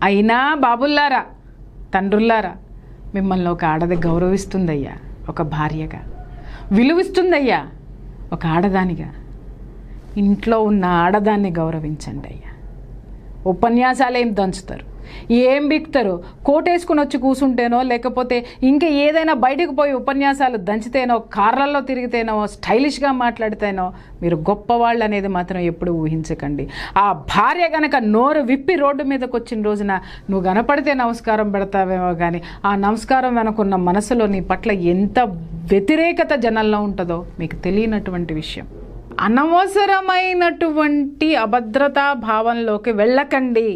అయినా బాబుల్లారా, తండ్రుల్లారా, మిమ్మల్ని ఒక ఆడది గౌరవిస్తుందయ్యా, ఒక భార్యగా విలువిస్తుందయ్యా, ఒక ఆడదానిగా. ఇంట్లో ఉన్న ఆడదాన్ని గౌరవించండి అయ్యా. ఉపన్యాసాలు ఏం దంచుతారు, ఏం బిక్తారు, కోటేసుకుని వచ్చి కూర్చుంటేనో, లేకపోతే ఇంకా ఏదైనా బయటకు పోయి ఉపన్యాసాలు దంచితేనో, కార్లలో తిరిగితేనో, స్టైలిష్గా మాట్లాడితేనో మీరు గొప్పవాళ్ళు అనేది మాత్రం ఎప్పుడు ఊహించకండి. ఆ భార్య గనక నోరు విప్పి రోడ్డు మీదకి వచ్చిన రోజున నువ్వు కనపడితే నమస్కారం పెడతావేమో కానీ ఆ నమస్కారం వెనుకున్న మనసులో నీ పట్ల ఎంత వ్యతిరేకత జనంలో ఉంటుందో మీకు తెలియనటువంటి విషయం. అనవసరమైనటువంటి అభద్రతా భావంలోకి వెళ్ళకండి.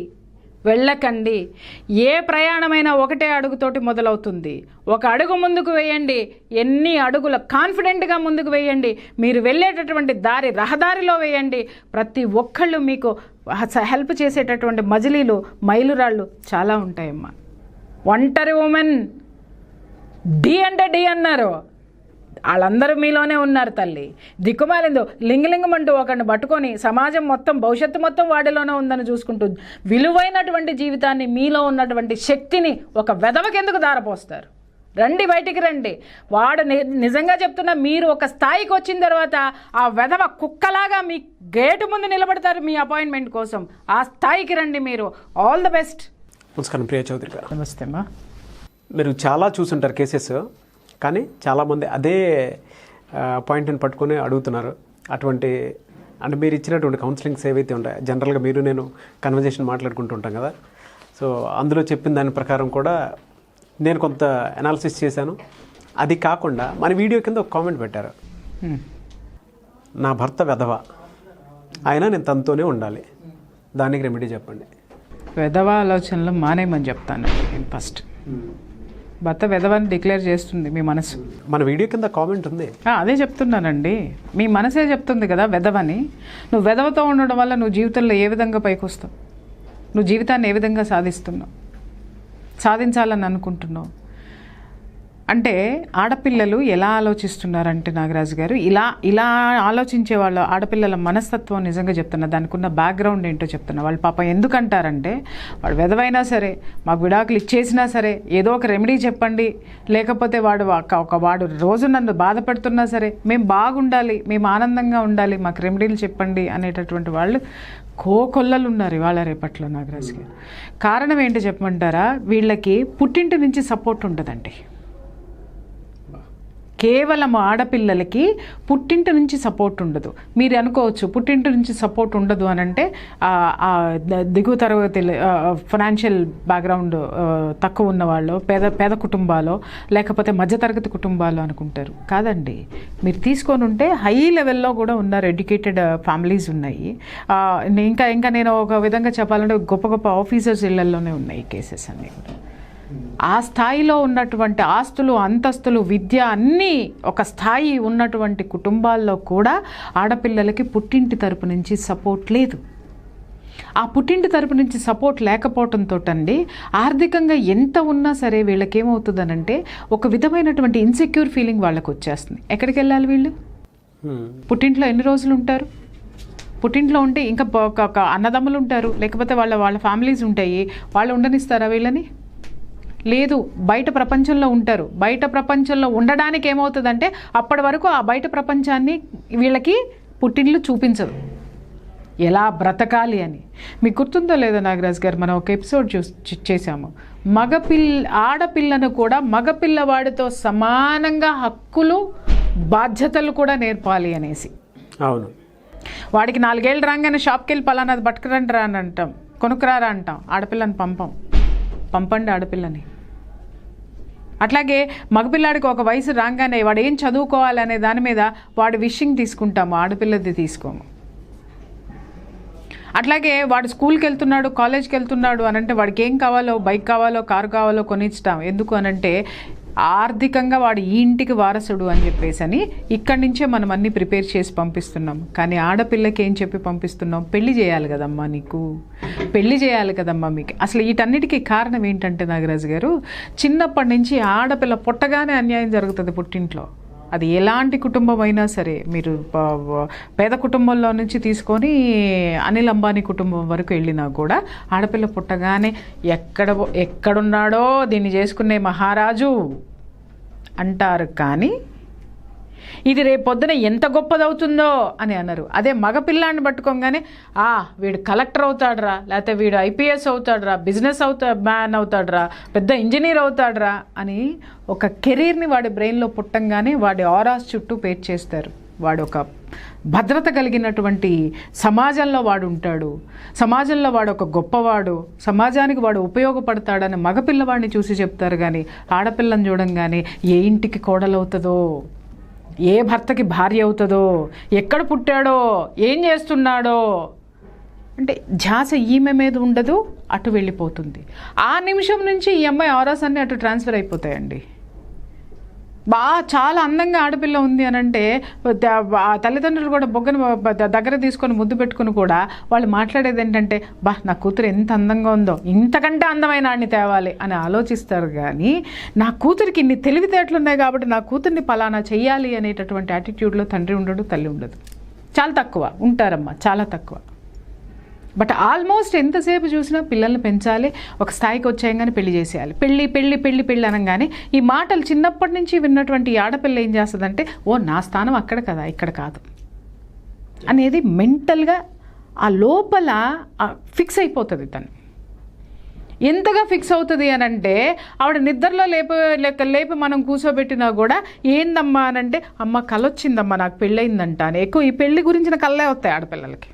ఏ ప్రయాణమైనా ఒకటే అడుగుతోటి మొదలవుతుంది. ఒక అడుగు ముందుకు వేయండి, ఎన్ని అడుగుల కాన్ఫిడెంట్గా ముందుకు వేయండి. మీరు వెళ్ళేటటువంటి దారి రహదారిలో వేయండి. ప్రతి ఒక్కళ్ళు మీకు హెల్ప్ చేసేటటువంటి మజిలీలు, మైలురాళ్ళు చాలా ఉంటాయమ్మా. ఒంటరి ఉమెన్ డి అంటే డి అన్నారు, వాళ్ళందరూ మీలోనే ఉన్నారు తల్లి. దిక్కుమాలిందో లింగలింగమంటూ ఒకరిని పట్టుకొని సమాజం మొత్తం, భవిష్యత్తు మొత్తం వాడిలోనే ఉందని చూసుకుంటూ విలువైనటువంటి జీవితాన్ని, మీలో ఉన్నటువంటి శక్తిని ఒక వెధవకెందుకు దారపోస్తారు? రండి, బయటికి రండి. వాడు నిజంగా చెప్తున్నా, మీరు ఒక స్థాయికి వచ్చిన తర్వాత ఆ వెధవ కుక్కలాగా మీ గేటు ముందు నిలబడతారు మీ అపాయింట్మెంట్ కోసం. ఆ స్థాయికి రండి మీరు. All the best. నమస్కారం ప్రియా చౌదరి గారు. నమస్తే అమ్మా. మీరు చాలా చూసుంటారు కేసెస్, కానీ చాలామంది అదే పాయింట్ని పట్టుకొని అడుగుతున్నారు. అంటే మీరు ఇచ్చినటువంటి కౌన్సిలింగ్స్ ఏవైతే ఉంటాయో, జనరల్గా మీరు నేను కన్వర్జేషన్ మాట్లాడుకుంటూ ఉంటాం కదా, సో అందులో చెప్పిన దాని ప్రకారం కూడా నేను కొంత అనాలిసిస్ చేశాను. అది కాకుండా మన వీడియో కింద ఒక కామెంట్ పెట్టారు, నా భర్త వెధవ, అయినా నేను తనతోనే ఉండాలి, దానికి రెమెడీ చెప్పండి. వెధవ ఆలోచనలు మానేయమని చెప్తాను నేను ఫస్ట్. భర్త వెధవని డిక్లేర్ చేస్తుంది మీ మనసు. మన వీడియో కింద కామెంట్ ఉంది, అదే చెప్తున్నానండి. మీ మనసే చెప్తుంది కదా వెధవని. నువ్వు వెధవతో ఉండడం వల్ల నువ్వు జీవితంలో ఏ విధంగా పైకి వస్తావు, నువ్వు జీవితాన్ని ఏ విధంగా సాధించాలని అనుకుంటున్నావు అంటే, ఆడపిల్లలు ఎలా ఆలోచిస్తున్నారంటే నాగరాజు గారు, ఇలా ఆలోచించే వాళ్ళు ఆడపిల్లల మనస్తత్వం నిజంగా చెప్తున్నా, దానికి ఉన్న బ్యాక్గ్రౌండ్ ఏంటో చెప్తున్నా. వాళ్ళు పాపం ఎందుకంటారంటే, వాడు వెధవైనా సరే, మాకు విడాకులు ఇచ్చేసినా సరే, ఏదో ఒక రెమెడీ చెప్పండి, లేకపోతే వాడు రోజు నన్ను బాధపడుతున్నా సరే, మేము బాగుండాలి, మేము ఆనందంగా ఉండాలి, మాకు రెమెడీలు చెప్పండి అనేటటువంటి వాళ్ళు కోకొల్లలు ఉన్నారు ఇవాళ రేపట్లో నాగరాజు గారు. కారణం ఏంటి చెప్పమంటారా? వీళ్ళకి పుట్టింటి నుంచి సపోర్ట్ ఉండదండి. కేవలం ఆడపిల్లలకి పుట్టింటి నుంచి సపోర్ట్ ఉండదు. మీరు అనుకోవచ్చు పుట్టింటి నుంచి సపోర్ట్ ఉండదు అని అంటే దిగువ తరగతి ఫైనాన్షియల్ బ్యాక్గ్రౌండ్ తక్కువ ఉన్నవాళ్ళు, పేద కుటుంబాలు, లేకపోతే మధ్యతరగతి కుటుంబాలు అనుకుంటారు. కాదండి, మీరు తీసుకొని ఉంటే హై లెవెల్లో కూడా ఉన్నారు, ఎడ్యుకేటెడ్ ఫ్యామిలీస్ ఉన్నాయి. ఇంకా నేను ఒక విధంగా చెప్పాలంటే గొప్ప గొప్ప ఆఫీసర్స్ ఇళ్లలోనే ఉన్నాయి ఈ కేసెస్ అన్నీ కూడా. ఆ స్థాయిలో ఉన్నటువంటి ఆస్తులు, అంతస్తులు, విద్య అన్నీ ఒక స్థాయి ఉన్నటువంటి కుటుంబాల్లో కూడా ఆడపిల్లలకి పుట్టింటి తరపు నుంచి సపోర్ట్ లేదు. ఆ పుట్టింటి తరపు నుంచి సపోర్ట్ లేకపోవడంతో అండి, ఆర్థికంగా ఎంత ఉన్నా సరే వీళ్ళకేమవుతుందనంటే ఒక విధమైనటువంటి ఇన్సెక్యూర్ ఫీలింగ్ వాళ్ళకు వచ్చేస్తుంది. ఎక్కడికి వెళ్ళాలి వీళ్ళు? పుట్టింట్లో ఎన్ని రోజులు ఉంటారు? పుట్టింట్లో ఉంటే ఇంకా అన్నదమ్ములు ఉంటారు, లేకపోతే వాళ్ళ ఫ్యామిలీస్ ఉంటాయి, వాళ్ళు ఉండనిస్తారా వీళ్ళని? లేదు. బయట ప్రపంచంలో ఉంటారు. బయట ప్రపంచంలో ఉండడానికి ఏమవుతుందంటే అప్పటి వరకు ఆ బయట ప్రపంచాన్ని వీళ్ళకి పుట్టింట్లు చూపించదు, ఎలా బ్రతకాలి అని. మీకు గుర్తుందో లేదో నాగరాజ్ గారు, మనం ఒక ఎపిసోడ్ చేశాము, ఆడపిల్లను కూడా మగపిల్లవాడితో సమానంగా హక్కులు బాధ్యతలు కూడా నేర్పాలి అనేసి. అవును. వాడికి 4 ఏళ్ళు రాగానే షాప్కి వెళ్ళి పలానాది పట్టుకురండి రా అని అంటాం, కొనుక్కురారా అంటాం. ఆడపిల్లని పంపండి ఆడపిల్లని. అట్లాగే మగపిల్లాడికి ఒక వయసు రాగానే వాడు ఏం చదువుకోవాలనే దాని మీద వాడు విషింగ్ తీసుకుంటాము, ఆడపిల్లది తీసుకోము. అట్లాగే వాడు స్కూల్కి వెళ్తున్నాడు, కాలేజ్కి వెళ్తున్నాడు అని అంటే వాడికి ఏం కావాలో, బైక్ కావాలో, కారు కావాలో కొనిస్తాం. ఎందుకు అనంటే ఆర్థికంగా వాడు ఈ ఇంటికి వారసుడు అని చెప్పేసి అని ఇక్కడి నుంచే మనం అన్నీ ప్రిపేర్ చేసి పంపిస్తున్నాం. కానీ ఆడపిల్లకి ఏం చెప్పి పంపిస్తున్నాం? పెళ్లి చేయాలి కదమ్మా, నీకు పెళ్లి చేయాలి కదమ్మా మీకు. అసలు వీటన్నిటికీ కారణం ఏంటంటే నాగరాజు గారు, చిన్నప్పటి నుంచి ఆడపిల్ల పుట్టగానే అన్యాయం జరుగుతుంది పుట్టింట్లో. అది ఎలాంటి కుటుంబం అయినా సరే, మీరు పేద కుటుంబంలో నుంచి తీసుకొని అనిల్ అంబానీ కుటుంబం వరకు వెళ్ళినా కూడా ఆడపిల్ల పుట్టగానే ఎక్కడున్నాడో దీన్ని చేసుకునే మహారాజు అంటారు, కానీ ఇది రేపు పొద్దున ఎంత గొప్పదవుతుందో అని అన్నారు. అదే మగపిల్లాన్ని పట్టుకోగానే వీడు కలెక్టర్ అవుతాడ్రా, లేకపోతే వీడు ఐపీఎస్ అవుతాడ్రా, బిజినెస్ మ్యాన్ అవుతాడ్రా, పెద్ద ఇంజనీర్ అవుతాడ్రా అని ఒక కెరీర్ని వాడి బ్రెయిన్లో పుట్టంగానే వాడి ఆరాస్ చుట్టూ పేర్ చేస్తారు. వాడు ఒక భద్రత కలిగినటువంటి సమాజంలో వాడు ఉంటాడు, సమాజంలో వాడు ఒక గొప్పవాడు, సమాజానికి వాడు ఉపయోగపడతాడని మగపిల్లవాడిని చూసి చెప్తారు. కానీ ఆడపిల్లని చూడంగానే ఏ ఇంటికి కోడలవుతుందో, ఏ భర్తకి భార్య అవుతుందో, ఎక్కడ పుట్టాడో, ఏం చేస్తున్నాడో అంటే ధ్యాస ఈమె మీద ఉండదు, అటు వెళ్ళిపోతుంది. ఆ నిమిషం నుంచి ఈ అమ్మాయి ఆరాస్ అన్నీ అటు ట్రాన్స్ఫర్ అయిపోతాయండి. చాలా అందంగా ఆడపిల్ల ఉంది అని అంటే తల్లిదండ్రులు కూడా బొగ్గను దగ్గర తీసుకొని ముద్దు పెట్టుకుని కూడా వాళ్ళు మాట్లాడేది ఏంటంటే, నా కూతురు ఎంత అందంగా ఉందో, ఇంతకంటే అందమైన ఆడిని తేవాలి అని ఆలోచిస్తారు. కానీ నా కూతురికి ఇన్ని తెలివితేటలు ఉన్నాయి కాబట్టి నా కూతుర్ని పలానా చెయ్యాలి అనేటటువంటి యాటిట్యూడ్లో తండ్రి ఉండడు, తల్లి ఉండదు. చాలా తక్కువ ఉంటారమ్మా, చాలా తక్కువ. బట్ ఆల్మోస్ట్ ఎంతసేపు చూసినా పిల్లల్ని పెంచాలి, ఒక స్థాయికి వచ్చాయంగానే పెళ్లి చేసేయాలి, పెళ్ళి పెళ్ళి పెళ్ళి పెళ్ళి అనగానే ఈ మాటలు చిన్నప్పటి నుంచి విన్నటువంటి ఆడపిల్ల ఏం చేస్తుందంటే, నా స్థానం అక్కడ కదా, ఇక్కడ కాదు అనేది మెంటల్గా ఆ లోపల ఫిక్స్ అయిపోతుంది. తను ఎంతగా ఫిక్స్ అవుతుంది అని అంటే, ఆవిడ నిద్రలో లేపి మనం కూర్చోబెట్టినా కూడా ఏందమ్మా అని అంటే, అమ్మ కలొచ్చిందమ్మా, నాకు పెళ్ళయిందంట అని. ఎక్కువ ఈ పెళ్లి గురించిన కళ్ళే వస్తాయి ఆడపిల్లలకి.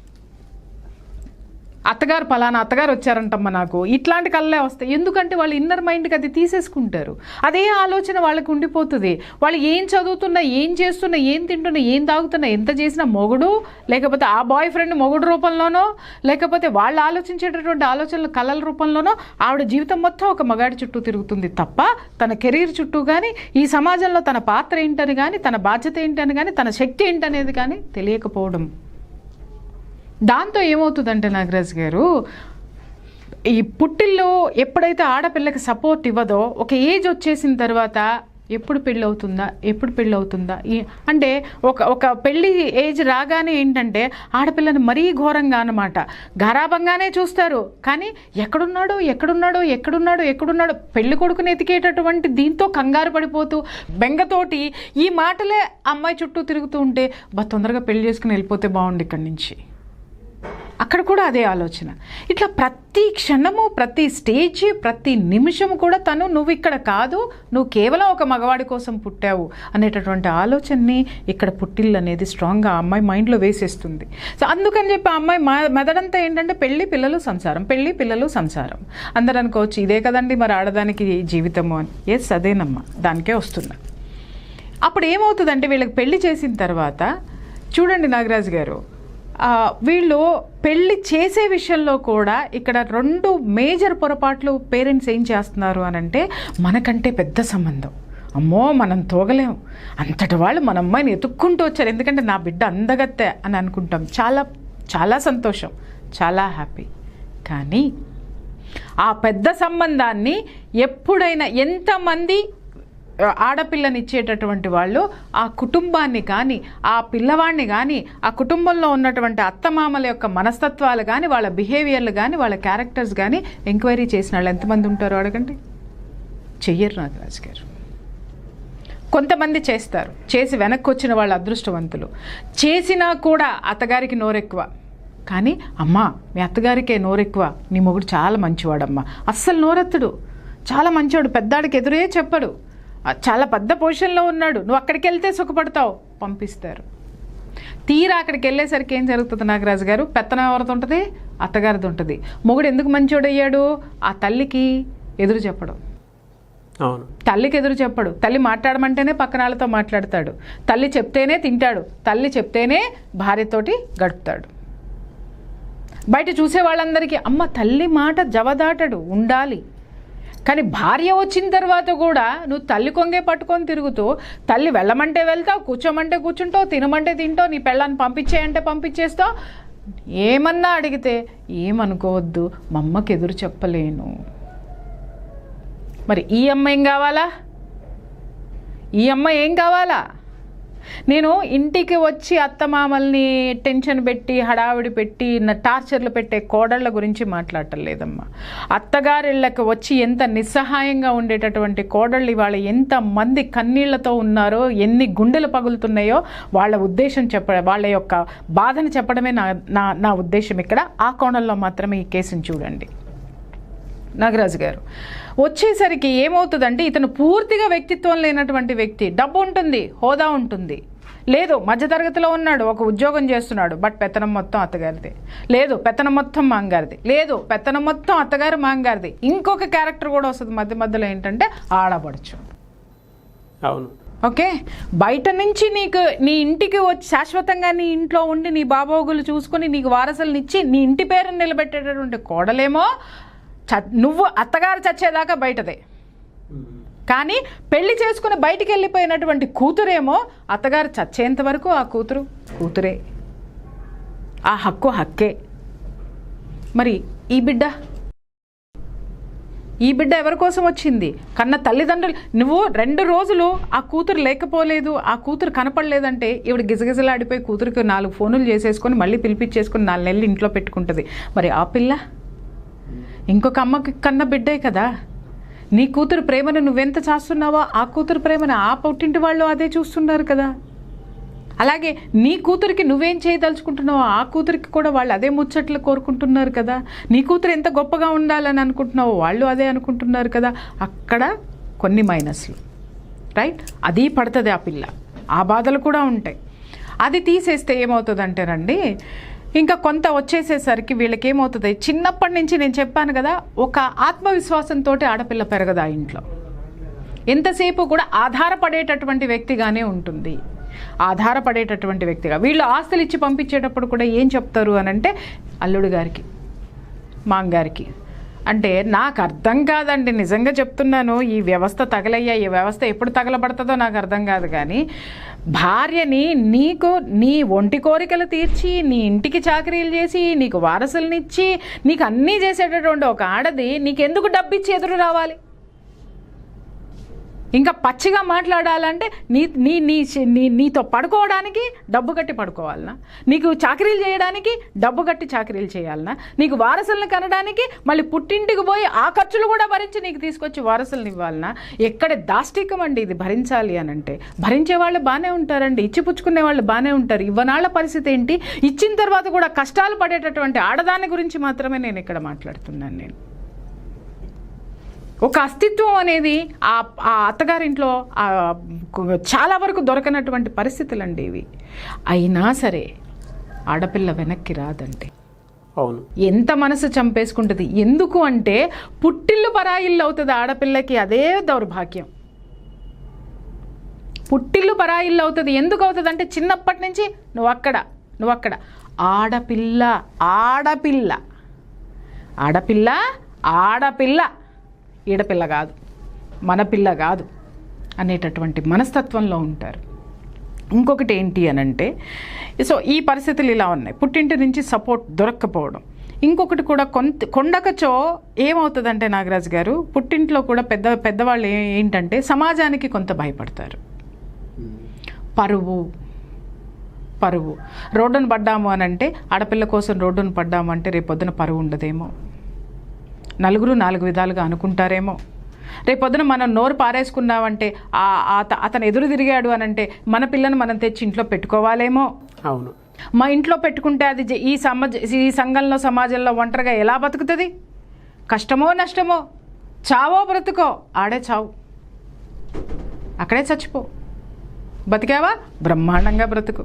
అత్తగారు పలానా అత్తగారు వచ్చారంటమ్మా నాకు, ఇట్లాంటి కళ్ళే వస్తాయి. ఎందుకంటే వాళ్ళు ఇన్నర్ మైండ్కి అది తీసేసుకుంటారు. అదే ఆలోచన వాళ్ళకి ఉండిపోతుంది. వాళ్ళు ఏం చదువుతున్నా, ఏం చేస్తున్నా, ఏం తింటున్నా, ఏం తాగుతున్నా, ఎంత చేసినా మొగుడు, లేకపోతే ఆ బాయ్ ఫ్రెండ్ మొగుడు రూపంలోనో, లేకపోతే వాళ్ళు ఆలోచించేటటువంటి ఆలోచనలు కళల రూపంలోనో ఆవిడ జీవితం మొత్తం ఒక మగాడి చుట్టూ తిరుగుతుంది తప్ప తన కెరీర్ చుట్టూ కానీ, ఈ సమాజంలో తన పాత్ర ఏంటని కానీ, తన బాధ్యత ఏంటని కానీ, తన శక్తి ఏంటనేది కానీ తెలియకపోవడం. దాంతో ఏమవుతుందంటే నాగరాజ్ గారు, ఈ పుట్టిల్లో ఎప్పుడైతే ఆడపిల్లకి సపోర్ట్ ఇవ్వదో, ఒక ఏజ్ వచ్చేసిన తర్వాత ఎప్పుడు పెళ్ళి అవుతుందా అంటే ఒక పెళ్ళి ఏజ్ రాగానే ఏంటంటే ఆడపిల్లని మరీ ఘోరంగా అన్నమాట, గారాబంగానే చూస్తారు. కానీ ఎక్కడున్నాడో పెళ్లి కొడుకుని ఎతికేటటువంటి దీంతో కంగారు పడిపోతూ బెంగతోటి ఈ మాటలే అమ్మాయి చుట్టూ తిరుగుతూ ఉంటే, తొందరగా పెళ్లి చేసుకుని వెళ్ళిపోతే బాగుండు ఇక్కడి నుంచి. అక్కడ కూడా అదే ఆలోచన. ఇట్లా ప్రతి క్షణము, ప్రతి స్టేజ్, ప్రతి నిమిషము కూడా తను నువ్వు ఇక్కడ కాదు, నువ్వు కేవలం ఒక మగవాడి కోసం పుట్టావు అనేటటువంటి ఆలోచనని ఇక్కడ పుట్టిల్లు అనేది స్ట్రాంగ్గా ఆ అమ్మాయి మైండ్లో వేసేస్తుంది. సో అందుకని చెప్పి ఆ అమ్మాయి మెదడంతా ఏంటంటే పెళ్ళి పిల్లలు సంసారం. అందరూ అనుకోవచ్చు ఇదే కదండి మరి ఆడదానికి జీవితము అని. ఎస్, అదేనమ్మా, దానికే వస్తున్నా. అప్పుడు ఏమవుతుందంటే వీళ్ళకి పెళ్లి చేసిన తర్వాత చూడండి నాగరాజు గారు, వీళ్ళు పెళ్ళి చేసే విషయంలో కూడా ఇక్కడ 2 మేజర్ పొరపాట్లు పేరెంట్స్ ఏం చేస్తున్నారు అని అంటే, మనకంటే పెద్ద సంబంధం, అమ్మో మనం తోగలేం, అంతటి వాళ్ళు మన అమ్మాయిని ఎత్తుక్కుంటూ వచ్చారు, ఎందుకంటే నా బిడ్డ అందగత్తే అని అనుకుంటాం. చాలా చాలా సంతోషం, చాలా హ్యాపీ. కానీ ఆ పెద్ద సంబంధాన్ని ఎప్పుడైనా ఎంతమంది ఆడపిల్లని ఇచ్చేటటువంటి వాళ్ళు ఆ కుటుంబాన్ని కానీ, ఆ పిల్లవాడిని కానీ, ఆ కుటుంబంలో ఉన్నటువంటి అత్తమామల యొక్క మనస్తత్వాలు కానీ, వాళ్ళ బిహేవియర్లు కానీ, వాళ్ళ క్యారెక్టర్స్ కానీ ఎంక్వైరీ చేసిన వాళ్ళు ఎంతమంది ఉంటారో అడగండి. చెయ్యరు నాగరాజు గారు. కొంతమంది చేస్తారు, చేసి వెనక్కి వచ్చిన వాళ్ళు అదృష్టవంతులు. చేసినా కూడా అత్తగారికి నోరెక్కువ. కానీ అమ్మా మీ అత్తగారికే నోరెక్కువ, నీ మొగుడు చాలా మంచివాడమ్మా, అస్సలు నోరెత్తడు, చాలా మంచివాడు, పెద్దాడికి ఎదురే చెప్పడు, చాలా పెద్ద పొజిషన్లో ఉన్నాడు, నువ్వు అక్కడికి వెళ్తే సుఖపడతావు, పంపిస్తారు. తీరా అక్కడికి వెళ్ళేసరికి ఏం జరుగుతుంది నాగరాజు గారు, పెత్తనం ఎవరిది ఉంటుంది, అత్తగారిది ఉంటుంది. మొగుడు ఎందుకు మంచోడయ్యాడు, ఆ తల్లికి ఎదురు చెప్పడం. తల్లికి ఎదురు చెప్పడు, తల్లి మాట్లాడమంటేనే పక్కన వాళ్ళతో మాట్లాడతాడు, తల్లి చెప్తేనే తింటాడు, తల్లి చెప్తేనే భార్యతోటి గడుపుతాడు. బయట చూసే వాళ్ళందరికీ అమ్మ తల్లి మాట జవదాటడు, ఉండాలి. కానీ భార్య వచ్చిన తర్వాత కూడా నువ్వు తల్లి కొంగే పట్టుకొని తిరుగుతూ, తల్లి వెళ్ళమంటే వెళ్తావు, కూర్చోమంటే కూర్చుంటావు, తినమంటే తింటావు, నీ పెళ్ళాన్ని పంపించేయంటే పంపించేస్తావు. ఏమన్నా అడిగితే ఏమనుకోవద్దు, మా అమ్మకి ఎదురు చెప్పలేను. మరి ఈ అమ్మ ఏం కావాలా, నేను ఇంటికి వచ్చి అత్తమామల్ని టెన్షన్ పెట్టి హడావిడి పెట్టి టార్చర్లు పెట్టే కోడళ్ళ గురించి మాట్లాడటం లేదమ్మా. అత్తగారిళ్ళకి వచ్చి ఎంత నిస్సహాయంగా ఉండేటటువంటి కోడళ్ళు ఇవాళ ఎంతమంది కన్నీళ్లతో ఉన్నారో, ఎన్ని గుండెలు పగులుతున్నాయో వాళ్ళ ఉద్దేశం వాళ్ళ యొక్క బాధను చెప్పడమే నా ఉద్దేశం ఇక్కడ. ఆ కోణంలో మాత్రమే ఈ కేసుని చూడండి. నాగరాజు గారు వచ్చేసరికి ఏమవుతుందంటే, ఇతను పూర్తిగా వ్యక్తిత్వం లేనటువంటి వ్యక్తి. డబ్బు ఉంటుంది, హోదా ఉంటుంది, లేదు మధ్యతరగతిలో ఉన్నాడు, ఒక ఉద్యోగం చేస్తున్నాడు, బట్ పెత్తనం మొత్తం అత్తగారిది, లేదు పెత్తనం మొత్తం మాంగారిది, లేదు పెత్తనం మొత్తం అత్తగారు మాంగారిది. ఇంకొక క్యారెక్టర్ కూడా వస్తుంది మధ్య మధ్యలో, ఏంటంటే ఆడపడుచు. అవును, ఓకే, బయట నుంచి నీ ఇంటికి వచ్చి శాశ్వతంగా నీ ఇంట్లో ఉండి నీ బాబోగులు చూసుకొని నీకు వారసులనిచ్చి నీ ఇంటి పేరుని నిలబెట్టేటటువంటి కోడలేమో నువ్వు అత్తగారు చచ్చేదాకా బయటదే. కానీ పెళ్లి చేసుకుని బయటికి వెళ్ళిపోయినటువంటి కూతురేమో అత్తగారు చచ్చేంత వరకు ఆ కూతురే, ఆ హక్కే. మరి ఈ బిడ్డ ఎవరి కోసం వచ్చింది? కన్న తల్లిదండ్రులు. నువ్వు 2 రోజులు ఆ కూతురు లేకపోలేదు, ఆ కూతురు కనపడలేదంటే ఈవిడ గిజగిజలాడిపోయి కూతురికి 4 ఫోనులు చేసేసుకొని మళ్ళీ పిలిపించేసుకొని 4 నెలలు ఇంట్లో పెట్టుకుంటుంది. మరి ఆ పిల్ల ఇంకొక అమ్మకి కన్న బిడ్డే కదా. నీ కూతురు ప్రేమను నువ్వెంత చేస్తున్నావో ఆ కూతురు ప్రేమను ఆ పుట్టింటి వాళ్ళు అదే చూస్తున్నారు కదా. అలాగే నీ కూతురికి నువ్వేం చేయదలుచుకుంటున్నావో ఆ కూతురికి కూడా వాళ్ళు అదే ముచ్చట్లు కోరుకుంటున్నారు కదా. నీ కూతురు ఎంత గొప్పగా ఉండాలని అనుకుంటున్నావో వాళ్ళు అదే అనుకుంటున్నారు కదా. అక్కడ కొన్ని మైనస్లు, రైట్, అది పడుతుంది ఆ పిల్ల. ఆ బాధలు కూడా ఉంటాయి. అది తీసేస్తే ఏమవుతుందంటేనండి, ఇంకా కొంత వచ్చేసేసరికి వీళ్ళకి ఏమవుతుంది, చిన్నప్పటి నుంచి నేను చెప్పాను కదా, ఒక ఆత్మవిశ్వాసంతో ఆడపిల్ల పెరగదు ఆ ఇంట్లో. ఎంతసేపు కూడా ఆధారపడేటటువంటి వ్యక్తిగానే ఉంటుంది. ఆధారపడేటటువంటి వ్యక్తిగా వీళ్ళు ఆస్తులు ఇచ్చి పంపించేటప్పుడు కూడా ఏం చెప్తారు అని అంటే, అల్లుడు గారికి, మాంగారికి. అంటే నాకు అర్థం కాదండి, నిజంగా చెప్తున్నాను. ఈ వ్యవస్థ తగలయ్యా, ఈ వ్యవస్థ ఎప్పుడు తగలబడుతుందో నాకు అర్థం కాదు. కానీ భార్యని నీ ఒంటి కోరికలు తీర్చి, నీ ఇంటికి చాకరీలు చేసి, నీకు వారసులనిచ్చి, నీకు అన్నీ చేసేటటువంటి ఒక ఆడది నీకెందుకు డబ్బిచ్చి ఎదురు రావాలి? ఇంకా పచ్చిగా మాట్లాడాలంటే నీతో పడుకోవడానికి డబ్బు కట్టి పడుకోవాలనా? నీకు చాకరీలు చేయడానికి డబ్బు కట్టి చాకరీలు చేయాలనా? నీకు వారసులను కనడానికి మళ్ళీ పుట్టింటికి పోయి ఆ ఖర్చులు కూడా భరించి నీకు తీసుకొచ్చి వారసులను ఇవ్వాలనా? ఎక్కడ దాష్టికం అండి ఇది భరించాలి అని అంటే. భరించే వాళ్ళు బాగానే ఉంటారండి, ఇచ్చిపుచ్చుకునే వాళ్ళు బాగానే ఉంటారు. ఇవ్వనాళ్ళ పరిస్థితి ఏంటి? ఇచ్చిన తర్వాత కూడా కష్టాలు పడేటటువంటి ఆడదాని గురించి మాత్రమే నేను ఇక్కడ మాట్లాడుతున్నాను. నేను ఒక అస్తిత్వం అనేది ఆ అత్తగారింట్లో చాలా వరకు దొరకనటువంటి పరిస్థితులండి ఇవి. అయినా సరే ఆడపిల్ల వెనక్కి రాదండి. అవును, ఎంత మనసు చంపేసుకుంటుంది. ఎందుకు అంటే పుట్టిల్లు పరాయిల్లు అవుతుంది ఆడపిల్లకి. అదే దౌర్భాగ్యం. పుట్టిల్లు పరాయిల్లు అవుతుంది. ఎందుకు అవుతుంది అంటే చిన్నప్పటి నుంచి నువ్వు అక్కడ ఆడపిల్ల ఈడపిల్ల కాదు, మన పిల్ల కాదు అనేటటువంటి మనస్తత్వంలో ఉంటారు. ఇంకొకటి ఏంటి అనంటే, సో ఈ పరిస్థితులు ఇలా ఉన్నాయి. పుట్టింటి నుంచి సపోర్ట్ దొరక్కపోవడం. ఇంకొకటి కూడా కొండకచో ఏమవుతుందంటే నాగరాజు గారు, పుట్టింట్లో కూడా పెద్దవాళ్ళు ఏంటంటే సమాజానికి కొంత భయపడతారు. పరువు రోడ్డును పడ్డాము అని అంటే, ఆడపిల్ల కోసం రోడ్డును పడ్డాము అంటే రేపొద్దున పరువు ఉండదేమో, నలుగురు 4 విధాలుగా అనుకుంటారేమో. రేపొద్దున మనం నోరు పారేసుకున్నామంటే అతను ఎదురు తిరిగాడు అని అంటే మన పిల్లను మనం తెచ్చి ఇంట్లో పెట్టుకోవాలేమో. అవును, మా ఇంట్లో పెట్టుకుంటే అది ఈ సంఘంలో సమాజంలో ఒంటరిగా ఎలా బతుకుతుంది? కష్టమో నష్టమో, చావో బ్రతుకో, ఆడే చావు, అక్కడే చచ్చిపో. బతికావా బ్రహ్మాండంగా బ్రతుకు,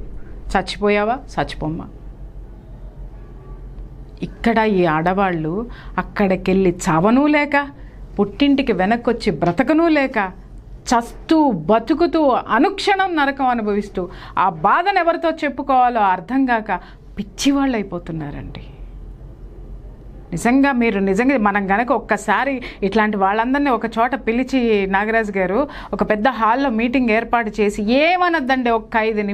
చచ్చిపోయావా చచ్చిపోమ్మా. ఇక్కడ ఈ ఆడవాళ్ళు అక్కడికెళ్ళి చావనూ లేక, పుట్టింటికి వెనక్కొచ్చి బ్రతకనూ లేక, చస్తూ బతుకుతూ అనుక్షణం నరకం అనుభవిస్తూ ఆ బాధను ఎవరితో చెప్పుకోవాలో అర్థం కాక పిచ్చివాళ్ళు అయిపోతున్నారండి. నిజంగా మనం గనక ఒక్కసారి ఇట్లాంటి వాళ్ళందరినీ ఒక చోట పిలిచి నాగరాజు గారు ఒక పెద్ద హాల్లో మీటింగ్ ఏర్పాటు చేసి ఏమనద్దండి, ఒక్క 5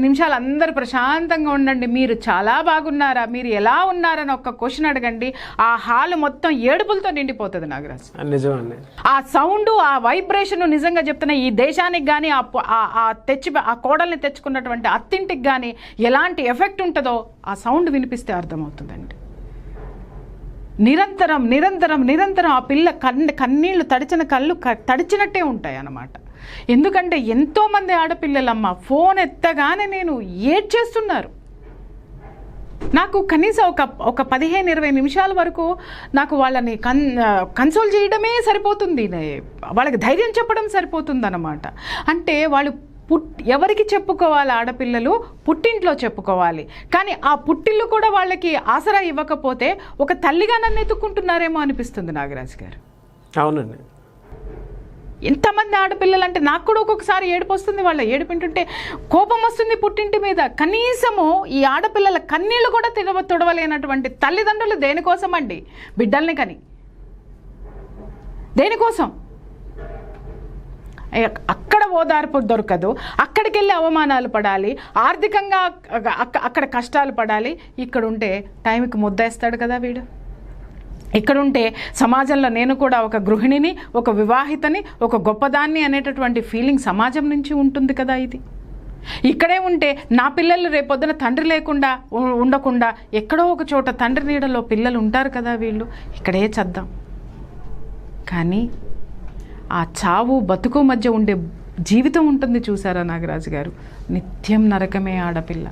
నిమిషాలు అందరూ ప్రశాంతంగా ఉండండి, మీరు చాలా బాగున్నారా, మీరు ఎలా ఉన్నారని ఒక్క క్వశ్చన్ అడగండి, ఆ హాల్ మొత్తం ఏడుపులతో నిండిపోతుంది నాగరాజు. నిజమండి. ఆ సౌండ్, ఆ వైబ్రేషన్ నిజంగా చెప్తున్నా ఈ దేశానికి కానీ ఆ కోడల్ని తెచ్చుకున్నటువంటి అత్తింటికి కానీ ఎలాంటి ఎఫెక్ట్ ఉంటుందో ఆ సౌండ్ వినిపిస్తే అర్థమవుతుందండి. నిరంతరం ఆ పిల్ల కన్నీళ్లు తడిచిన కళ్ళు తడిచినట్టే ఉంటాయి అన్నమాట. ఎందుకంటే ఎంతోమంది ఆడపిల్లలమ్మ ఫోన్ ఎత్తగానే నేను ఏడ్చేస్తున్నారు. నాకు కనీసం ఒక 15-20 నిమిషాల వరకు నాకు వాళ్ళని కన్సోల్ చేయడమే సరిపోతుంది, వాళ్ళకి ధైర్యం చెప్పడం సరిపోతుంది అన్నమాట. అంటే వాళ్ళు ఎవరికి చెప్పుకోవాలి, ఆడపిల్లలు పుట్టింట్లో చెప్పుకోవాలి, కానీ ఆ పుట్టిల్లు కూడా వాళ్ళకి ఆసరా ఇవ్వకపోతే ఒక తల్లిగా నన్ను ఎత్తుక్కుంటున్నారేమో అనిపిస్తుంది నాగరాజు గారు. అవునండి. ఎంతమంది ఆడపిల్లలు అంటే నాకు కూడా ఒక్కొక్కసారి ఏడుపు వస్తుంది, వాళ్ళ ఏడుపింటుంటే కోపం వస్తుంది పుట్టింటి మీద. కనీసము ఈ ఆడపిల్లల కన్నీళ్లు కూడా తుడవలేనటువంటి తల్లిదండ్రులు దేనికోసం అండి? బిడ్డల్ని కని దేనికోసం? అక్కడ ఓదార్పు దొరకదు, అక్కడికి వెళ్ళి అవమానాలు పడాలి, ఆర్థికంగా అక్కడ కష్టాలు పడాలి. ఇక్కడ ఉంటే టైంకి ముద్దేస్తాడు కదా వీడు. ఇక్కడుంటే సమాజంలో నేను కూడా ఒక గృహిణిని, ఒక వివాహితని, ఒక గొప్పదాన్ని అనేటటువంటి ఫీలింగ్ సమాజం నుంచి ఉంటుంది కదా. ఇది ఇక్కడే ఉంటే నా పిల్లలు రేపొద్దున తండ్రి లేకుండా ఉండకుండా ఎక్కడో ఒక చోట తండ్రి నీడలో పిల్లలు ఉంటారు కదా వీళ్ళు. ఇక్కడే చద్దాం. కానీ ఆ చావు బతుకు మధ్య ఉండే జీవితం ఉంటుంది చూసారా నాగరాజు గారు, నిత్యం నరకమే ఆడపిల్ల,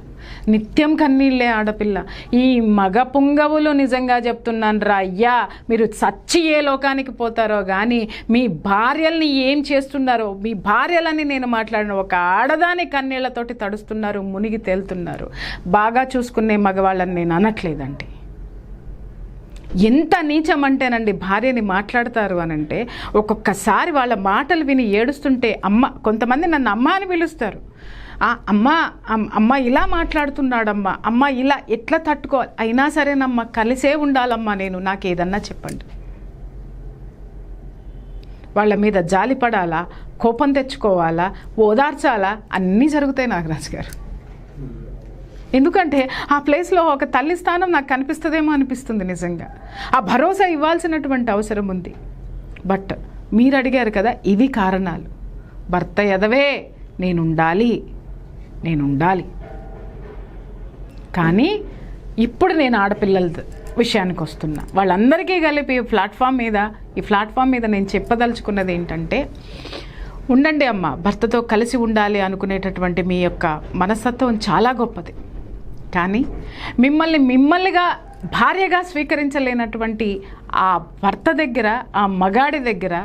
నిత్యం కన్నీళ్ళే ఆడపిల్ల. ఈ మగ పుంగవులు నిజంగా చెప్తున్నాను రా అయ్యా, మీరు చచ్చి ఏ లోకానికి పోతారో కానీ మీ భార్యల్ని ఏం చేస్తున్నారో, మీ భార్యలని నేను మాట్లాడిన ఒక ఆడదాని కన్నీళ్లతోటి తడుస్తున్నారు, మునిగి తేలుతున్నారు. బాగా చూసుకునే మగవాళ్ళని నేను అనట్లేదండి. ఎంత నీచం అంటేనండి, భార్యని మాట్లాడతారు అనంటే ఒక్కొక్కసారి వాళ్ళ మాటలు విని ఏడుస్తుంటే కొంతమంది నన్ను అమ్మ అని పిలుస్తారు. అమ్మ ఇలా మాట్లాడుతున్నాడమ్మా, అమ్మ ఇలా ఎట్లా తట్టుకోవాలి, అయినా సరేనమ్మా కలిసే ఉండాలమ్మా నేను, నాకు ఏదన్నా చెప్పండి. వాళ్ళ మీద జాలి పడాలా, కోపం తెచ్చుకోవాలా, ఓదార్చాలా, అన్నీ జరుగుతాయి నాగరాజు గారు. ఎందుకంటే ఆ ప్లేస్లో ఒక తల్లి స్థానం నాకు కనిపిస్తుందేమో అనిపిస్తుంది నిజంగా. ఆ భరోసా ఇవ్వాల్సినటువంటి అవసరం ఉంది. బట్ మీరు అడిగారు కదా, ఇవి కారణాలు. భర్త ఎదవే, నేనుండాలి. కానీ ఇప్పుడు నేను ఆడపిల్లల విషయానికి వస్తున్నా. వాళ్ళందరికీ కలిపి ఈ ప్లాట్ఫామ్ మీద నేను చెప్పదలుచుకున్నది ఏంటంటే, ఉండండి అమ్మ, భర్తతో కలిసి ఉండాలి అనుకునేటటువంటి మీ యొక్క మనస్తత్వం చాలా గొప్పది. కానీ మిమ్మల్నిగా భార్యగా స్వీకరించలేనటువంటి ఆ భర్త దగ్గర, ఆ మగాడి దగ్గర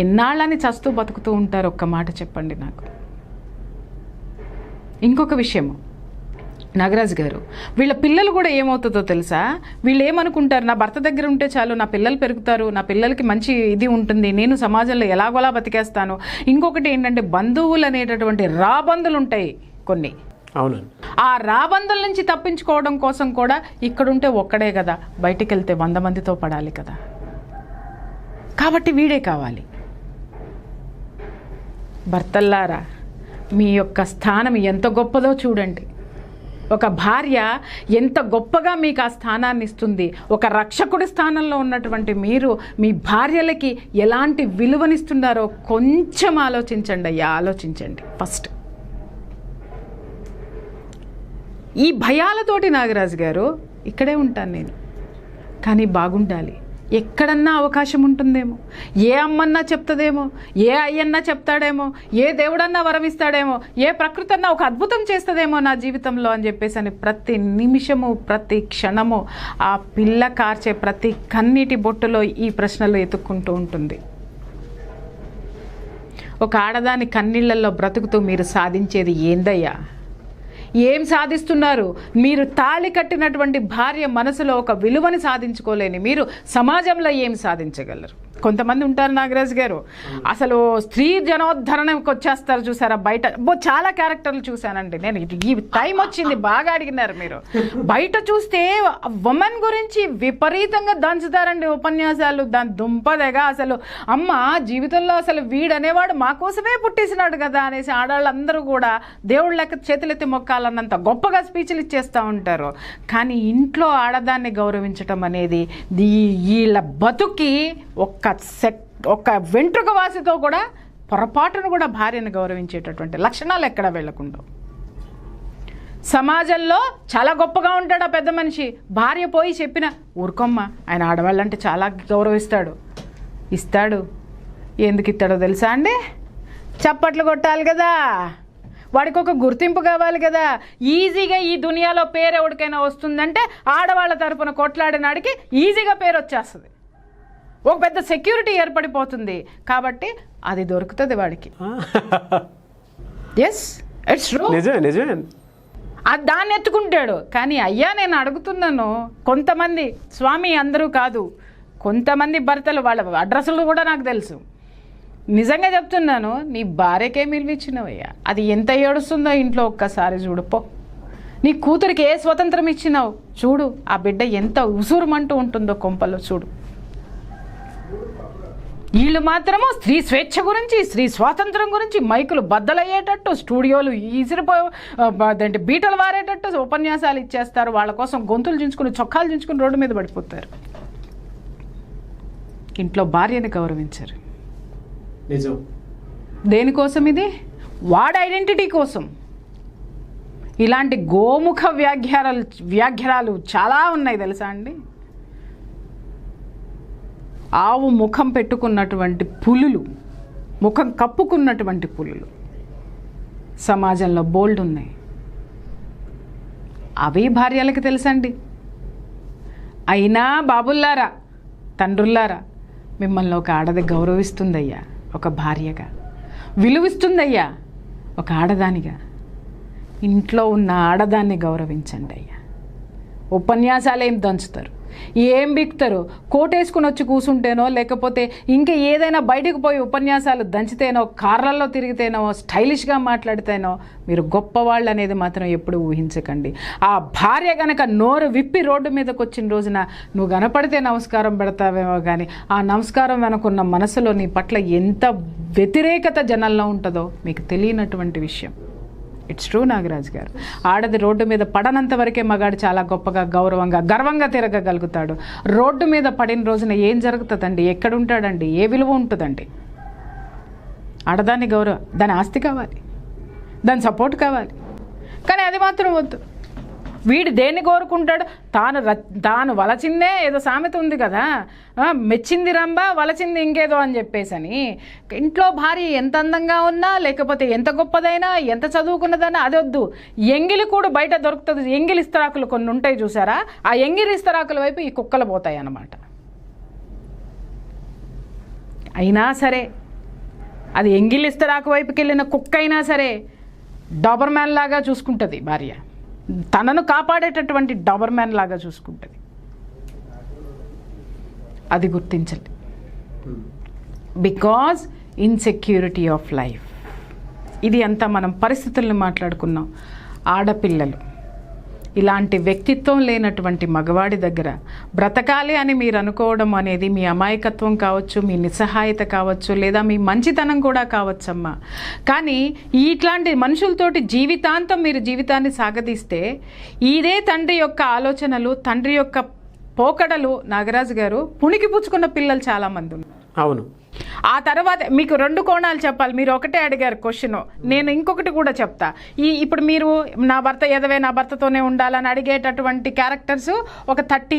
ఎన్నాళ్ళని చస్తూ బతుకుతూ ఉంటారు? ఒక్క మాట చెప్పండి నాకు. ఇంకొక విషయము నాగరాజు గారు, వీళ్ళ పిల్లలు కూడా ఏమవుతుందో తెలుసా? వీళ్ళు ఏమనుకుంటారు, నా భర్త దగ్గర ఉంటే చాలు, నా పిల్లలు పెరుగుతారు, నా పిల్లలకి మంచి ఇది ఉంటుంది, నేను సమాజంలో ఎలాగోలా బతికేస్తాను. ఇంకొకటి ఏంటంటే, బంధువులు అనేటటువంటి రాబందులు ఉంటాయి కొన్ని. అవునండి. ఆ రాబందుల నుంచి తప్పించుకోవడం కోసం కూడా ఇక్కడుంటే ఒక్కడే కదా, బయటికి వెళ్తే 100 మందితో పడాలి కదా. కాబట్టి వీడే కావాలి. భర్తల్లారా, మీ యొక్క స్థానం ఎంత గొప్పదో చూడండి. ఒక భార్య ఎంత గొప్పగా మీకు ఆ స్థానాన్ని ఇస్తుంది. ఒక రక్షకుడి స్థానంలో ఉన్నటువంటి మీరు మీ భార్యలకి ఎలాంటి విలువనిస్తున్నారో కొంచెం ఆలోచించండి అయ్యా, ఆలోచించండి ఫస్ట్. ఈ భయాలతోటి నాగరాజు గారు ఇక్కడే ఉంటాను నేను, కానీ బాగుండాలి. ఎక్కడన్నా అవకాశం ఉంటుందేమో, ఏ అమ్మన్నా చెప్తుందేమో, ఏ అయ్యన్నా చెప్తాడేమో, ఏ దేవుడన్నా వరమిస్తాడేమో, ఏ ప్రకృతి అన్నా ఒక అద్భుతం చేస్తుందేమో నా జీవితంలో అని చెప్పేసి అని ప్రతి నిమిషము, ప్రతి క్షణము ఆ పిల్ల కార్చే ప్రతి కన్నీటి బొట్టులో ఈ ప్రశ్నలు ఎత్తుక్కుంటూ ఉంటుంది. ఒక ఆడదాని కన్నీళ్లలో బ్రతుకుతూ మీరు సాధించేది ఏందయ్యా? ఏం సాధిస్తున్నారు? మీరు తాళి కట్టినటువంటి భార్య మనసులో ఒక విలువని సాధించుకోలేని మీరు సమాజంలో ఏం సాధించగలరు? కొంతమంది ఉంటారు నాగరాజు గారు, అసలు స్త్రీ జనోద్ధరణకి వచ్చేస్తారు చూసారా బయట. చాలా క్యారెక్టర్లు చూశానండి నేను. ఈ టైం వచ్చింది, బాగా అడిగినారు మీరు. బయట చూస్తే ఉమెన్ గురించి విపరీతంగా దంచుతారండి ఉపన్యాసాలు. దాని దుంపదగా అసలు అమ్మ జీవితంలో అసలు వీడనేవాడు మా కోసమే పుట్టేసినాడు కదా అనేసి ఆడవాళ్ళందరూ కూడా దేవుళ్ళ లెక్క చేతులెత్తి మొక్కాలన్నంత గొప్పగా స్పీచ్లు ఇచ్చేస్తూ ఉంటారు. కానీ ఇంట్లో ఆడదాన్ని గౌరవించటం అనేది వీళ్ళ బతుకి ఒక్క వెంట్రుక వాసితో కూడా పొరపాటును కూడా భార్యను గౌరవించేటటువంటి లక్షణాలు ఎక్కడ వెళ్ళకుండా. సమాజంలో చాలా గొప్పగా ఉంటాడు ఆ పెద్ద మనిషి. భార్య పోయి చెప్పిన ఊరుకోమ్మ, ఆయన ఆడవాళ్ళంటే చాలా గౌరవిస్తాడు, ఇస్తాడు. ఎందుకు ఇస్తాడో తెలుసా అండి? చప్పట్లు కొట్టాలి కదా, వాడికి ఒక గుర్తింపు కావాలి కదా. ఈజీగా ఈ దునియాలో పేరు ఎవరికైనా వస్తుందంటే ఆడవాళ్ళ తరపున కొట్లాడినాడికి ఈజీగా పేరు వచ్చేస్తుంది, ఒక పెద్ద సెక్యూరిటీ ఏర్పడిపోతుంది. కాబట్టి అది దొరుకుతుంది వాడికి. Yes, it's true. నిజమే. దాన్ని ఎత్తుకుంటాడు. కానీ అయ్యా నేను అడుగుతున్నాను, కొంతమంది, స్వామి అందరూ కాదు, కొంతమంది భర్తలు వాళ్ళ అడ్రస్లు కూడా నాకు తెలుసు. నిజంగా చెప్తున్నాను, నీ భార్యకే మిలివిచ్చినవయ్యా, అది ఎంత ఏడుస్తుందో ఇంట్లో ఒక్కసారి చూడుపో. నీ కూతురికి ఏ స్వతంత్రం ఇచ్చినావు చూడు, ఆ బిడ్డ ఎంత ఉసురుమంటూ ఉంటుందో కొంపలో చూడు. వీళ్ళు మాత్రము స్త్రీ స్వేచ్ఛ గురించి, స్త్రీ స్వాతంత్రం గురించి మైకులు బద్దలయ్యేటట్టు, స్టూడియోలు ఈసిరిపోయి బీటలు వారేటట్టు ఉపన్యాసాలు ఇచ్చేస్తారు. వాళ్ళ కోసం గొంతులు చించుకుని, చొక్కాలు చించుకుని రోడ్డు మీద పడిపోతారు. ఇంట్లో భార్యని గౌరవించరు. నిజం. దేనికోసం ఇది? వాడి ఐడెంటిటీ కోసం. ఇలాంటి గోముఖ వ్యాఘ్యారాలు చాలా ఉన్నాయి తెలుసా అండి. ఆవు ముఖం పెట్టుకున్నటువంటి పులులు, ముఖం కప్పుకున్నటువంటి పులులు సమాజంలో బోల్డ్ ఉన్నాయి. అవి భార్యలకి తెలుసండి. అయినా బాబుల్లారా, తండ్రుల్లారా, మిమ్మల్ని ఒక ఆడది గౌరవిస్తుందయ్యా, ఒక భార్యగా విలువిస్తుందయ్యా, ఒక ఆడదానిగా. ఇంట్లో ఉన్న ఆడదాన్ని గౌరవించండి అయ్యా. ఉపన్యాసాలు ఏం దంచుతారు, ఏం బిక్తారు, కోటేసుకుని వచ్చి కూర్చుంటేనో, లేకపోతే ఇంకా ఏదైనా బయటకు పోయి ఉపన్యాసాలు దంచితేనో, కార్లలో తిరిగితేనో, స్టైలిష్గా మాట్లాడితేనో మీరు గొప్పవాళ్ళు అనేది మాత్రం ఎప్పుడు ఊహించకండి. ఆ భార్య గనక నోరు విప్పి రోడ్డు మీదకి వచ్చిన రోజున నువ్వు కనపడితే నమస్కారం పెడతావేమో, కానీ ఆ నమస్కారం వెనుకున్న మనసులో నీ పట్ల ఎంత వ్యతిరేకత జనంలో ఉంటుందో మీకు తెలియనటువంటి విషయం. ఇట్స్ ట్రూ నాగరాజు గారు. ఆడది రోడ్డు మీద పడనంత వరకే మగాడు చాలా గొప్పగా, గౌరవంగా, గర్వంగా తిరగగలుగుతాడు. రోడ్డు మీద పడిన రోజున ఏం జరుగుతుందండి? ఎక్కడుంటాడండి? ఏ విలువ ఉంటుందండి? ఆడదాన్ని గౌరవం, దాని ఆస్తి కావాలి, దాని సపోర్ట్ కావాలి. కానీ అది మాత్రం వద్దు. వీడు దేన్ని కోరుకుంటాడు? తాను వలచిందే, ఏదో సామెత ఉంది కదా, మెచ్చింది రంబ వలచింది ఇంకేదో అని చెప్పేసని. ఇంట్లో భార్య ఎంత అందంగా ఉన్నా, లేకపోతే ఎంత గొప్పదైనా, ఎంత చదువుకున్నదైనా అది వద్దు. ఎంగిలి కూడా బయట దొరుకుతుంది. ఎంగిలి ఇస్తరాకులు కొన్ని ఉంటాయి చూసారా, ఆ ఎంగిలి ఇస్తరాకుల వైపు ఈ కుక్కలు పోతాయి అన్నమాట. అయినా సరే అది ఎంగిలి ఇస్తరాకు వైపుకి వెళ్ళిన కుక్క అయినా సరే డాబర్ మ్యాన్ లాగా చూసుకుంటుంది భార్య, తనను కాపాడేటటువంటి డాబర్ మ్యాన్ లాగా చూసుకుంటుంది. అది గుర్తించండి. Because insecurity of life. ఇది అంతా మనం పరిస్థితులను మాట్లాడుకున్నాం. ఆడపిల్లలు ఇలాంటి వ్యక్తిత్వం లేనటువంటి మగవాడి దగ్గర బ్రతకాలి అని మీరు అనుకోవడం అనేది మీ అమాయకత్వం కావచ్చు, మీ నిస్సహాయత కావచ్చు, లేదా మీ మంచితనం కూడా కావచ్చమ్మా. కానీ ఇట్లాంటి మనుషులతోటి జీవితాంతం మీరు జీవితాన్ని సాగదీస్తే ఇదే తండ్రి యొక్క ఆలోచనలు, తండ్రి యొక్క పోకడలు నాగరాజు గారు పుణికి పుచ్చుకున్న పిల్లలు చాలామంది ఉన్నారు. అవును. ఆ తర్వాత మీకు 2 కోణాలు చెప్పాలి. మీరు ఒకటే అడిగారు క్వశ్చన్, నేను ఇంకొకటి కూడా చెప్తా. ఇప్పుడు మీరు నా భర్త ఎదవే, నా భర్తతోనే ఉండాలని అడిగేటటువంటి క్యారెక్టర్స్ ఒక 30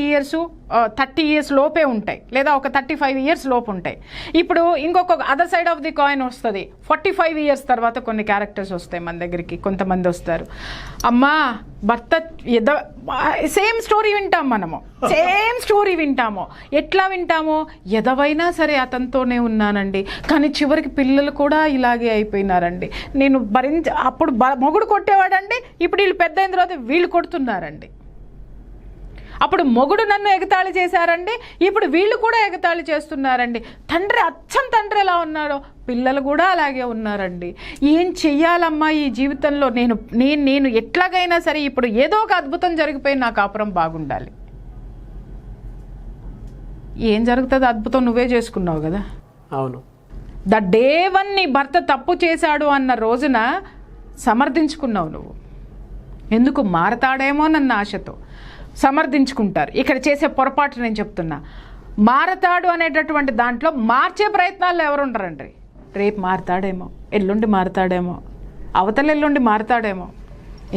ఇయర్స్ లోపే ఉంటాయి, లేదా ఒక 35 ఇయర్స్ లోపు ఉంటాయి. ఇప్పుడు ఇంకొక other side of the coin వస్తుంది. 45 ఇయర్స్ తర్వాత కొన్ని క్యారెక్టర్స్ వస్తాయి మన దగ్గరికి. కొంతమంది వస్తారు, అమ్మా భర్త సేమ్ స్టోరీ వింటాం మనము, సేమ్ స్టోరీ వింటాము. ఎట్లా వింటామో, ఎదవైనా సరే అతనితోనే ఉన్నానండి, కానీ చివరికి పిల్లలు కూడా ఇలాగే అయిపోయినారండి, నేను అప్పుడు మొగుడు కొట్టేవాడండి, ఇప్పుడు వీళ్ళు పెద్ద అయిన తర్వాత వీళ్ళు కొడుతున్నారండి. అప్పుడు మొగుడు నన్ను ఎగతాళి చేశారండి, ఇప్పుడు వీళ్ళు కూడా ఎగతాళి చేస్తున్నారండి. తండ్రి అచ్చం తండ్రి ఎలా ఉన్నాడో పిల్లలు కూడా అలాగే ఉన్నారండి. ఏం చెయ్యాలమ్మా ఈ జీవితంలో? నేను ఎట్లాగైనా సరే ఇప్పుడు ఏదో ఒక అద్భుతం జరిగిపోయి నా కాపురం బాగుండాలి. ఏం జరుగుతుంది? అద్భుతం నువ్వే చేసుకున్నావు కదా. అవును. ద డే వన్ నీ భర్త తప్పు చేశాడు అన్న రోజున సమర్థించుకున్నావు నువ్వు. ఎందుకు? మారతాడేమో నన్న ఆశతో సమర్థించుకుంటారు. ఇక్కడ చేసే పొరపాటు నేను చెప్తున్నా, మారతాడు అనేటటువంటి దాంట్లో మార్చే ప్రయత్నాల్లో ఎవరు ఉండరండి. రేపు మారతాడేమో, ఎల్లుండి మారతాడేమో, అవతల ఎల్లుండి మారతాడేమో,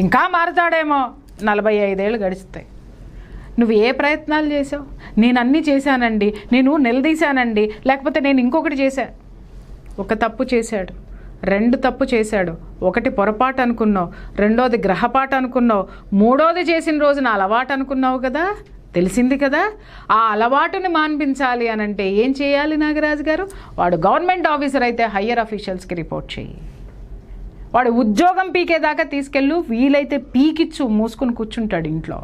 ఇంకా మారతాడేమో. 45 ఏళ్ళు గడుస్తాయి. నువ్వు ఏ ప్రయత్నాలు చేసావు? నేను అన్నీ చేశానండి, నేను నిలదీశానండి, లేకపోతే నేను ఇంకొకటి చేశా. ఒక తప్పు చేశాడు, 2 తప్పు చేశాడు, 1 పొరపాటు అనుకున్నావు, 2వది గ్రహపాటు అనుకున్నావు, 3వది చేసిన రోజున అలవాటు అనుకున్నావు కదా. తెలిసింది కదా. ఆ అలవాటుని మాన్పించాలి అనంటే ఏం చేయాలి నాగరాజు గారు? వాడు గవర్నమెంట్ ఆఫీసర్ అయితే హయ్యర్ అఫీషియల్స్కి రిపోర్ట్ చేయి. వాడు ఉద్యోగం పీకేదాకా తీసుకెళ్ళు, వీలైతే పీకిచ్చు, మూసుకుని కూర్చుంటాడు ఇంట్లో.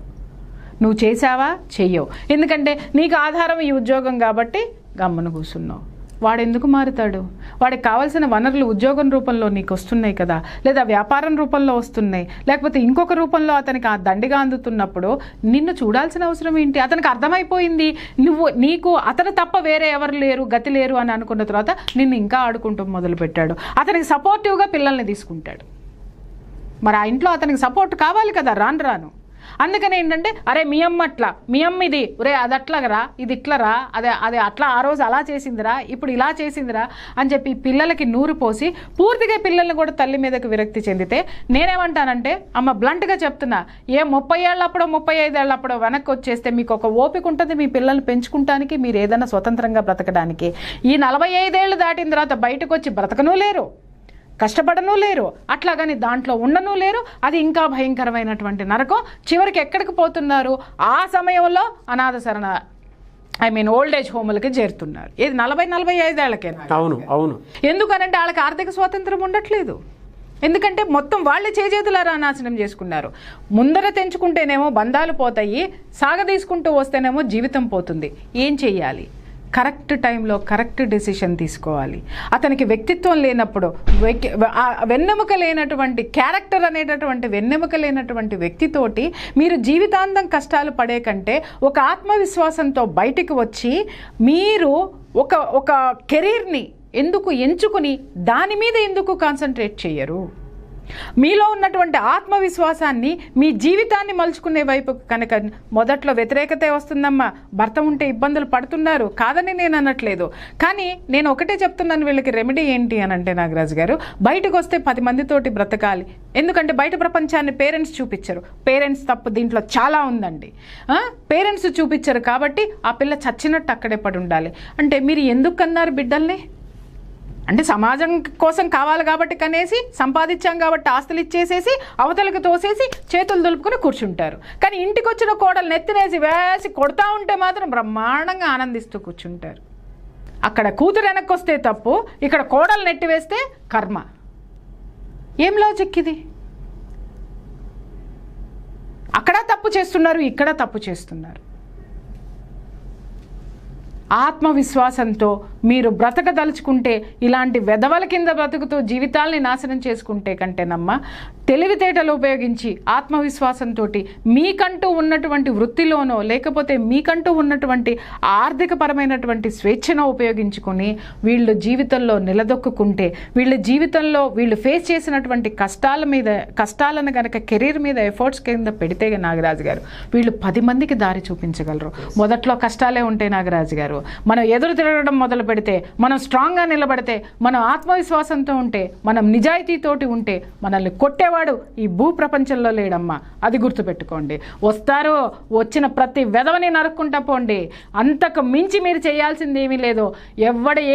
నువ్వు చేసావా? చెయ్యవు. ఎందుకంటే నీకు ఆధారం ఈ ఉద్యోగం కాబట్టి గమ్మున కూర్చున్నావు. వాడు ఎందుకు మారుతాడు? వాడికి కావాల్సిన వనరులు ఉద్యోగం రూపంలో నీకు వస్తున్నాయి కదా, లేదా వ్యాపారం రూపంలో వస్తున్నాయి, లేకపోతే ఇంకొక రూపంలో అతనికి ఆ దండిగా అందుతున్నప్పుడు నిన్ను చూడాల్సిన అవసరం ఏంటి? అతనికి అర్థమైపోయింది నీకు అతను తప్ప వేరే ఎవరు లేరు, గతి లేరు అని అనుకున్న తర్వాత నిన్ను ఇంకా ఆడుకుంటూ మొదలుపెట్టాడు. అతనికి సపోర్టివ్గా పిల్లల్ని తీసుకుంటాడు. మరి ఆ ఇంట్లో అతనికి సపోర్ట్ కావాలి కదా రాను. అందుకని ఏంటంటే, అరే మీ అమ్మ అట్లా, మీ అమ్మ ఇది, ఒరే అది అట్లాగరా, ఇది ఇట్లరా, అదే అట్లా ఆ రోజు అలా చేసిందిరా, ఇప్పుడు ఇలా చేసిందిరా అని చెప్పి పిల్లలకి నూరు పోసి పూర్తిగా పిల్లల్ని కూడా తల్లి మీదకి విరక్తి చెందితే నేనేమంటానంటే, అమ్మ బ్లంట్గా చెప్తున్నా, 30 ఏళ్ళప్పుడో 35 ఏళ్ళప్పుడో వెనక్కి వచ్చేస్తే మీకు ఒక ఓపిక ఉంటుంది మీ పిల్లల్ని పెంచుకుంటానికి, మీరు ఏదైనా స్వతంత్రంగా బ్రతకడానికి. ఈ 45 ఏళ్ళు దాటిన తర్వాత బయటకు వచ్చి బ్రతకనూ లేరు, కష్టపడనూ లేరు, అట్లాగని దాంట్లో ఉండనూ లేరు. అది ఇంకా భయంకరమైనటువంటి నరకం. చివరికి ఎక్కడికి పోతున్నారు? ఆ సమయంలో అనాథ శరణ ఓల్డ్ ఏజ్ హోములకి చేరుతున్నారు. ఇది 40-45 ఏళ్ళకే. అవును. ఎందుకనంటే వాళ్ళకి ఆర్థిక స్వాతంత్రం ఉండట్లేదు. ఎందుకంటే మొత్తం వాళ్ళే చేతులారా నాశనం చేసుకున్నారు. ముందర తెంచుకుంటేనేమో బంధాలు పోతాయి, సాగదీసుకుంటూ వస్తేనేమో జీవితం పోతుంది. ఏం చెయ్యాలి? కరెక్ట్ టైంలో కరెక్ట్ డెసిషన్ తీసుకోవాలి. అతనికి వ్యక్తిత్వం లేనప్పుడు, వెన్నెముక లేనటువంటి క్యారెక్టర్ అనేటటువంటి వెన్నెముక లేనటువంటి వ్యక్తితోటి మీరు జీవితాంతం కష్టాలు పడే కంటే ఒక ఆత్మవిశ్వాసంతో బయటికి వచ్చి మీరు ఒక కెరీర్ని ఎందుకు ఎంచుకుని దాని మీద ఎందుకు కాన్సన్ట్రేట్ చేయరు? మీలో ఉన్నటువంటి ఆత్మవిశ్వాసాన్ని మీ జీవితాన్ని మలుచుకునే వైపు కనుక మొదట్లో వ్యతిరేకతే వస్తుందమ్మా. భర్త ఉంటే ఇబ్బందులు పడుతున్నారు కాదని నేను అనట్లేదు, కానీ నేను ఒకటే చెప్తున్నాను, వీళ్ళకి రెమెడీ ఏంటి అని అంటే నాగరాజు గారు, బయటకు వస్తే 10 మందితోటి బ్రతకాలి. ఎందుకంటే బయట ప్రపంచాన్ని పేరెంట్స్ చూపించరు. పేరెంట్స్ తప్పు దీంట్లో చాలా ఉందండి. పేరెంట్స్ చూపించరు కాబట్టి ఆ పిల్ల చచ్చినట్టు అక్కడే పడి ఉండాలి. అంటే మీరు ఎందుకు కన్నారు బిడ్డల్ని? అంటే సమాజం కోసం కావాలి కాబట్టి కనేసి, సంపాదించాం కాబట్టి ఆస్తులు ఇచ్చేసేసి అవతలకు తోసేసి చేతులు దులుపుకుని కూర్చుంటారు. కానీ ఇంటికి వచ్చిన కోడలు నెత్తినేసి వేసి కొడతా ఉంటే మాత్రం బ్రహ్మాండంగా ఆనందిస్తూ కూర్చుంటారు. అక్కడ కూతురు వెనక్కి వస్తే తప్పు, ఇక్కడ కోడలు నెట్టివేస్తే కర్మ. ఏం లాజిక్ ఇది? అక్కడ తప్పు చేస్తున్నారు, ఇక్కడ తప్పు చేస్తున్నారు. ఆత్మవిశ్వాసంతో మీరు బ్రతకదలుచుకుంటే, ఇలాంటి వెధవల కింద బ్రతుకుతూ జీవితాల్ని నాశనం చేసుకుంటే కంటేనమ్మా, తెలివితేటలు ఉపయోగించి ఆత్మవిశ్వాసంతో మీకంటూ ఉన్నటువంటి వృత్తిలోనో లేకపోతే మీకంటూ ఉన్నటువంటి ఆర్థికపరమైనటువంటి స్వేచ్ఛను ఉపయోగించుకొని వీళ్ళు జీవితంలో నిలదొక్కుంటే, వీళ్ళ జీవితంలో వీళ్ళు ఫేస్ చేసినటువంటి కష్టాలను కనుక కెరీర్ మీద ఎఫర్ట్స్ కింద పెడితే నాగరాజు గారు, వీళ్ళు 10 మందికి దారి చూపించగలరు. మొదట్లో కష్టాలే ఉంటాయి నాగరాజు గారు. మనం ఎదురు తిరగడం మొదలు పెడితే, మనం స్ట్రాంగ్గా నిలబడితే, మనం ఆత్మవిశ్వాసంతో ఉంటే, మనం నిజాయితీతోటి ఉంటే మనల్ని కొట్టేవాడు ఈ భూ ప్రపంచంలో లేడమ్మా. అది గుర్తుపెట్టుకోండి. వస్తారు, వచ్చిన ప్రతి వెధవని నరుక్కుంటా పోండి. అంతకు మించి మీరు చేయాల్సింది ఏమీ లేదు.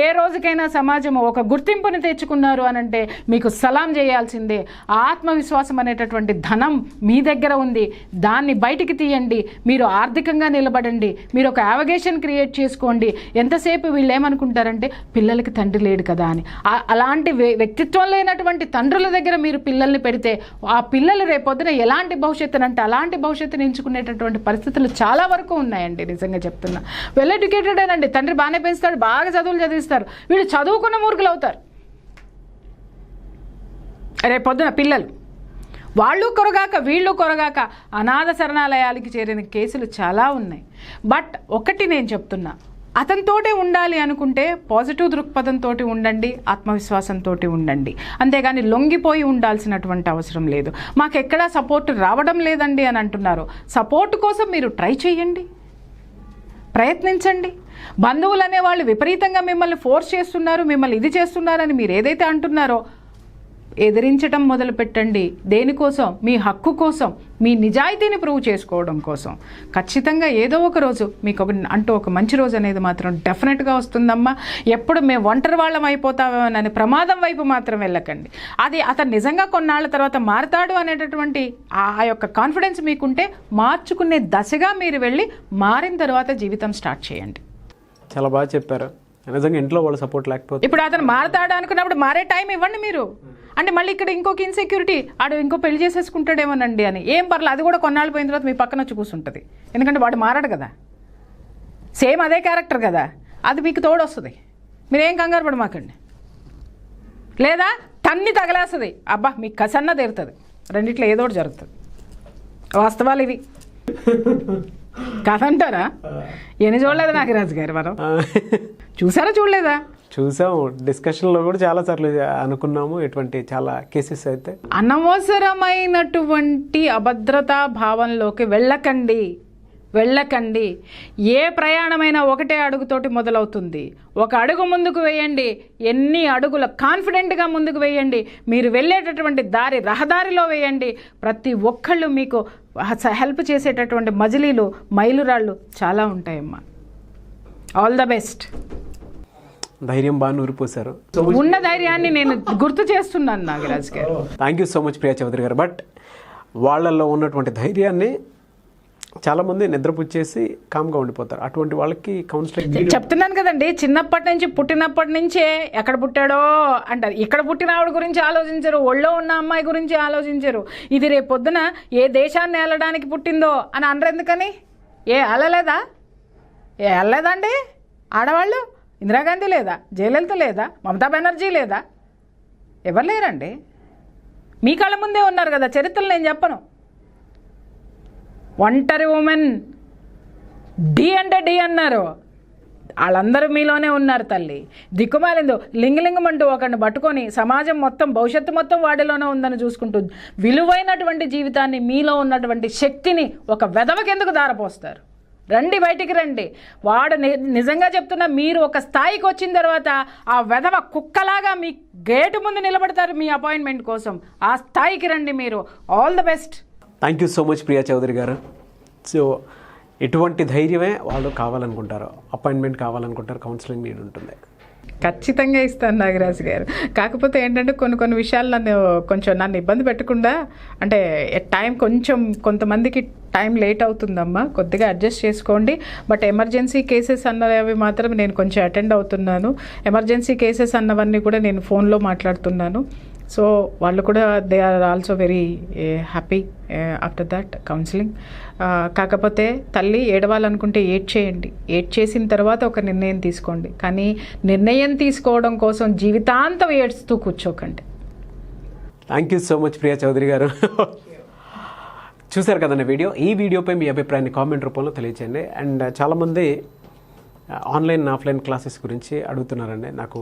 ఏ రోజుకైనా సమాజం ఒక గుర్తింపుని తెచ్చుకున్నారు అనంటే మీకు సలాం చేయాల్సిందే. ఆత్మవిశ్వాసం అనేటటువంటి ధనం మీ దగ్గర ఉంది, దాన్ని బయటికి తీయండి. మీరు ఆర్థికంగా నిలబడండి. మీరు ఒక యావగేషన్ క్రియేట్ చేసుకోండి. ఎంతసేపు వీళ్ళు ఏమనుకుంటారంటే పిల్లలకి తండ్రి లేడు కదా అని. అలాంటి వ్యక్తిత్వం లేనటువంటి తండ్రుల దగ్గర మీరు పిల్లల్ని పెడితే అయితే ఆ పిల్లలు రేపొద్దున ఎలాంటి భవిష్యత్తునంటే అలాంటి భవిష్యత్తుని ఎంచుకునేటటువంటి పరిస్థితులు చాలా వరకు ఉన్నాయండి. నిజంగా చెప్తున్నా. వెల్ ఎడ్యుకేటెడ్ అండి, తండ్రి బాగానే పెంచుతాడు, బాగా చదువులు చదివిస్తారు, వీళ్ళు చదువుకున్న మూర్ఖులు అవుతారు రేపొద్దున పిల్లలు. వాళ్ళు కొరగాక వీళ్ళు కొరగాక అనాథ శరణాలయాలకి చేరిన కేసులు చాలా ఉన్నాయి. బట్ ఒకటి నేను చెప్తున్నా, అతనితోటే ఉండాలి అనుకుంటే పాజిటివ్ దృక్పథంతో ఉండండి, ఆత్మవిశ్వాసంతో ఉండండి, అంతేగాని లొంగిపోయి ఉండాల్సినటువంటి అవసరం లేదు. మాకు ఎక్కడా సపోర్ట్ రావడం లేదండి అని అంటున్నారు. సపోర్ట్ కోసం మీరు ట్రై చేయండి, ప్రయత్నించండి. బంధువులు అనేవాళ్ళు విపరీతంగా మిమ్మల్ని ఫోర్స్ చేస్తున్నారు, మిమ్మల్ని ఇది చేస్తున్నారని మీరు ఏదైతే అంటున్నారో ఎదిరించటం మొదలు పెట్టండి. దేనికోసం? మీ హక్కు కోసం, మీ నిజాయితీని ప్రూవ్ చేసుకోవడం కోసం. ఖచ్చితంగా ఏదో ఒక రోజు మీకు ఒక మంచి రోజు అనేది మాత్రం డెఫినెట్గా వస్తుందమ్మా. ఎప్పుడు మేము ఒంటరి వాళ్ళం అయిపోతామని ప్రమాదం వైపు మాత్రం వెళ్ళకండి. అది అతను నిజంగా కొన్నాళ్ళ తర్వాత మారతాడు అనేటటువంటి ఆ యొక్క కాన్ఫిడెన్స్ మీకుంటే మార్చుకునే దశగా మీరు వెళ్ళి మారిన తర్వాత జీవితం స్టార్ట్ చేయండి. చాలా బాగా చెప్పారు. నిజంగా ఇంట్లో వాళ్ళ సపోర్ట్ లేకపోతే ఇప్పుడు అతను మారతాడు అనుకున్నప్పుడు మారే టైం ఇవ్వండి మీరు. అంటే మళ్ళీ ఇక్కడ ఇంకొక ఇన్సెక్యూరిటీ, ఆడు ఇంకో పెళ్లి చేసేసుకుంటాడేమోనండి అని. ఏం పర్లేదు, అది కూడా కొన్నాళ్ళు పోయిన తర్వాత మీ పక్కన వచ్చి కూర్చుంటుంది. ఎందుకంటే వాడు మారాడు కదా, సేమ్ అదే క్యారెక్టర్ కదా, అది మీకు తోడొస్తుంది. మీరేం కంగారు పడమాకండి. లేదా తన్ని తగలేస్తుంది, అబ్బా మీకు కసన్న తీరుతుంది. రెండిట్లో ఏదో ఒకటి జరుగుతుంది. వాస్తవాలు ఇవి కాదంటారా? ఎన్ని చూడలేదు నాగరాజు గారు, మనం చూసారా చూడలేదా? చూసాము, డిస్కషన్లో కూడా చాలాసార్లు అనుకున్నాము. ఇటువంటి చాలా కేసెస్ అయితే అనవసరమైనటువంటి అభద్రతా భావంలోకి వెళ్ళకండి. ఏ ప్రయాణమైనా ఒకటే అడుగుతోటి మొదలవుతుంది. ఒక అడుగు ముందుకు వేయండి, ఎన్ని అడుగుల కాన్ఫిడెంట్గా ముందుకు వేయండి. మీరు వెళ్ళేటటువంటి రహదారిలో వేయండి. ప్రతి ఒక్కళ్ళు మీకు హెల్ప్ చేసేటటువంటి మజిలీలు, మైలురాళ్ళు చాలా ఉంటాయమ్మా. All the best. ధైర్యం బాగా నూరిపోశారు. ఉన్న ధైర్యాన్ని నేను గుర్తు చేస్తున్నాను నాగరాజ్ గారు. Thank you so much Priya Chowdary గారు. బట్ వాళ్ళల్లో ఉన్నటువంటి ధైర్యాన్ని చాలామంది నిద్రపుచ్చేసి కామ్గా ఉండిపోతారు. అటువంటి వాళ్ళకి కౌన్సిలింగ్ చెప్తున్నాను కదండి, చిన్నప్పటి నుంచి పుట్టినప్పటి నుంచే ఎక్కడ పుట్టాడో అంటారు. ఇక్కడ పుట్టిన ఆవిడ గురించి ఆలోచించరు, ఒళ్ళో ఉన్న అమ్మాయి గురించి ఆలోచించరు. ఇది రేపు పొద్దున ఏ దేశాన్ని ఏలడానికి పుట్టిందో అని అనరు. ఎందుకని? వెళ్ళలేదండి ఆడవాళ్ళు? ఇందిరాగాంధీ లేదా? జయలలిత లేదా? మమతా బెనర్జీ లేదా? ఎవరు లేరండి. మీ కళ్ళ ముందే ఉన్నారు కదా. చరిత్రలు నేను చెప్పను. ఒంటరి ఉమెన్ డి అంటే డి అన్నారు. వాళ్ళందరూ మీలోనే ఉన్నారు తల్లి. దిక్కుమాలిందో లింగలింగం అంటూ ఒకరిని పట్టుకొని సమాజం మొత్తం, భవిష్యత్తు మొత్తం వాడిలోనే ఉందని చూసుకుంటూ విలువైనటువంటి జీవితాన్ని, మీలో ఉన్నటువంటి శక్తిని ఒక వెధవకి ఎందుకు దారపోస్తారు? రండి, బయటికి రండి. వాడు నిజంగా చెప్తున్నా, మీరు ఒక స్థాయికి వచ్చిన తర్వాత ఆ వెధవ కుక్కలాగా మీ గేటు ముందు నిలబడతారు మీ అపాయింట్మెంట్ కోసం. ఆ స్థాయికి రండి మీరు. All the best. Thank you so much Priya Chowdary garu. So ఎటువంటి ధైర్యమే వాళ్ళు కావాలనుకుంటారు, అపాయింట్మెంట్ కావాలనుకుంటారు, కౌన్సిలింగ్ నీడ్ ఉంటుంది. ఖచ్చితంగా ఇస్తాను నాగరాజు గారు. కాకపోతే ఏంటంటే కొన్ని విషయాలు నన్ను ఇబ్బంది పెట్టకుండా, అంటే టైం కొంతమందికి టైం లేట్ అవుతుందమ్మా, కొద్దిగా అడ్జస్ట్ చేసుకోండి. బట్ ఎమర్జెన్సీ కేసెస్ అన్నవి మాత్రం నేను కొంచెం అటెండ్ అవుతున్నాను. ఎమర్జెన్సీ కేసెస్ అన్నవన్నీ కూడా నేను ఫోన్లో మాట్లాడుతున్నాను. సో వాళ్ళు కూడా they are also very happy after that counselling. కాకపోతే తల్లి ఏడవాలనుకుంటే చేయండి. చేసిన తర్వాత ఒక నిర్ణయం తీసుకోండి. కానీ నిర్ణయం తీసుకోవడం కోసం జీవితాంతం ఏడుస్తూ కూర్చోకండి. Thank you so much Priya Chowdary గారు. చూశారు కదండి వీడియో. ఈ వీడియోపై మీ అభిప్రాయాన్ని కామెంట్ రూపంలో తెలియచేయండి. అండ్ చాలామంది ఆన్లైన్ ఆఫ్లైన్ క్లాసెస్ గురించి అడుగుతున్నారండి. నాకు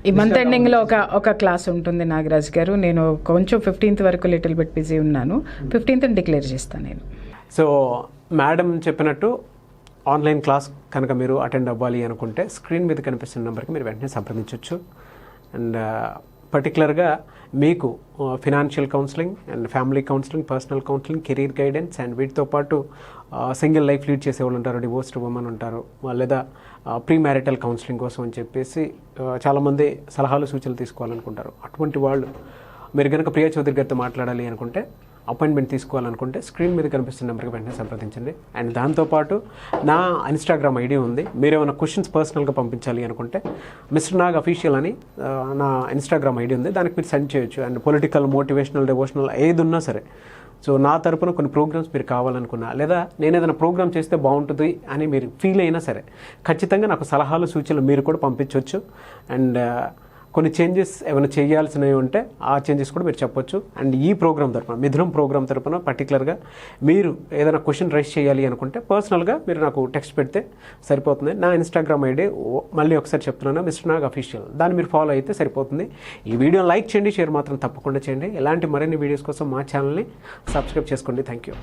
ఈ మంత్ ఎండింగ్లో ఒక క్లాస్ ఉంటుంది నాగరాజ్ గారు. నేను కొంచెం 15th వరకు లిటిల్ బిట్ బిజీ ఉన్నాను. 15th డిక్లేర్ చేస్తాను నేను. సో మేడం చెప్పినట్టు ఆన్లైన్ క్లాస్ కనుక మీరు అటెండ్ అవ్వాలి అనుకుంటే స్క్రీన్ మీద కనిపిస్తున్న నెంబర్కి మీరు వెంటనే సంప్రదించవచ్చు. అండ్ పర్టికులర్గా మీకు financial counselling and family counselling, personal counselling, career guidance and వీటితో పాటు సింగిల్ లైఫ్ లీడ్ చేసేవాళ్ళు ఉంటారు, డివోర్స్డ్ ఉమెన్ ఉంటారు, లేదా ప్రీ మ్యారిటల్ కౌన్సిలింగ్ కోసం అని చెప్పేసి చాలామంది సలహాలు సూచనలు తీసుకోవాలనుకుంటారు. అటువంటి వాళ్ళు మీరు కనుక ప్రియా చౌదరి గారితో మాట్లాడాలి అనుకుంటే అపాయింట్మెంట్ తీసుకోవాలనుకుంటే స్క్రీన్ మీద కనిపిస్తున్న నెంబర్కి వెంటనే సంప్రదించండి. అండ్ దాంతోపాటు నా ఇన్స్టాగ్రామ్ ఐడి ఉంది. మీరు ఏమైనా క్వశ్చన్స్ పర్సనల్గా పంపించాలి అనుకుంటే మిస్టర్ నాగ్ అఫీషియల్ అని నా ఇన్స్టాగ్రామ్ ఐడి ఉంది, దానికి మీరు సెండ్ చేయొచ్చు. అండ్ పొలిటికల్, మోటివేషనల్, డివోషనల్ ఏది ఉన్నా సరే. సో నా తరపున కొన్ని ప్రోగ్రామ్స్ మీరు కావాలనుకున్నా, లేదా నేను ఏదైనా ప్రోగ్రామ్ చేస్తే బాగుంటుంది అని మీరు ఫీల్ అయినా సరే ఖచ్చితంగా నాకు సలహాలు, సూచనలు మీరు కూడా పంపించవచ్చు. అండ్ కొన్ని చేంజెస్ ఏమైనా చేయాల్సినవి ఉంటే ఆ చేంజెస్ కూడా మీరు చెప్పొచ్చు. అండ్ ఈ ప్రోగ్రామ్ తరపున, మిథునం ప్రోగ్రామ్ తరపున పర్టికులర్గా మీరు ఏదైనా క్వశ్చన్ రైస్ చేయాలి అనుకుంటే పర్సనల్గా మీరు నాకు టెక్స్ట్ పెడితే సరిపోతుంది. నా ఇన్స్టాగ్రామ్ ఐడి మళ్ళీ ఒకసారి చెప్తున్నాను, మిస్టర్ నాగ్ అఫీషియల్. దాన్ని మీరు ఫాలో అయితే సరిపోతుంది. ఈ వీడియో లైక్ చేయండి, షేర్ మాత్రం తప్పకుండా చేయండి. ఇలాంటి మరిన్ని వీడియోస్ కోసం మా ఛానల్ని సబ్స్క్రైబ్ చేసుకోండి. Thank you.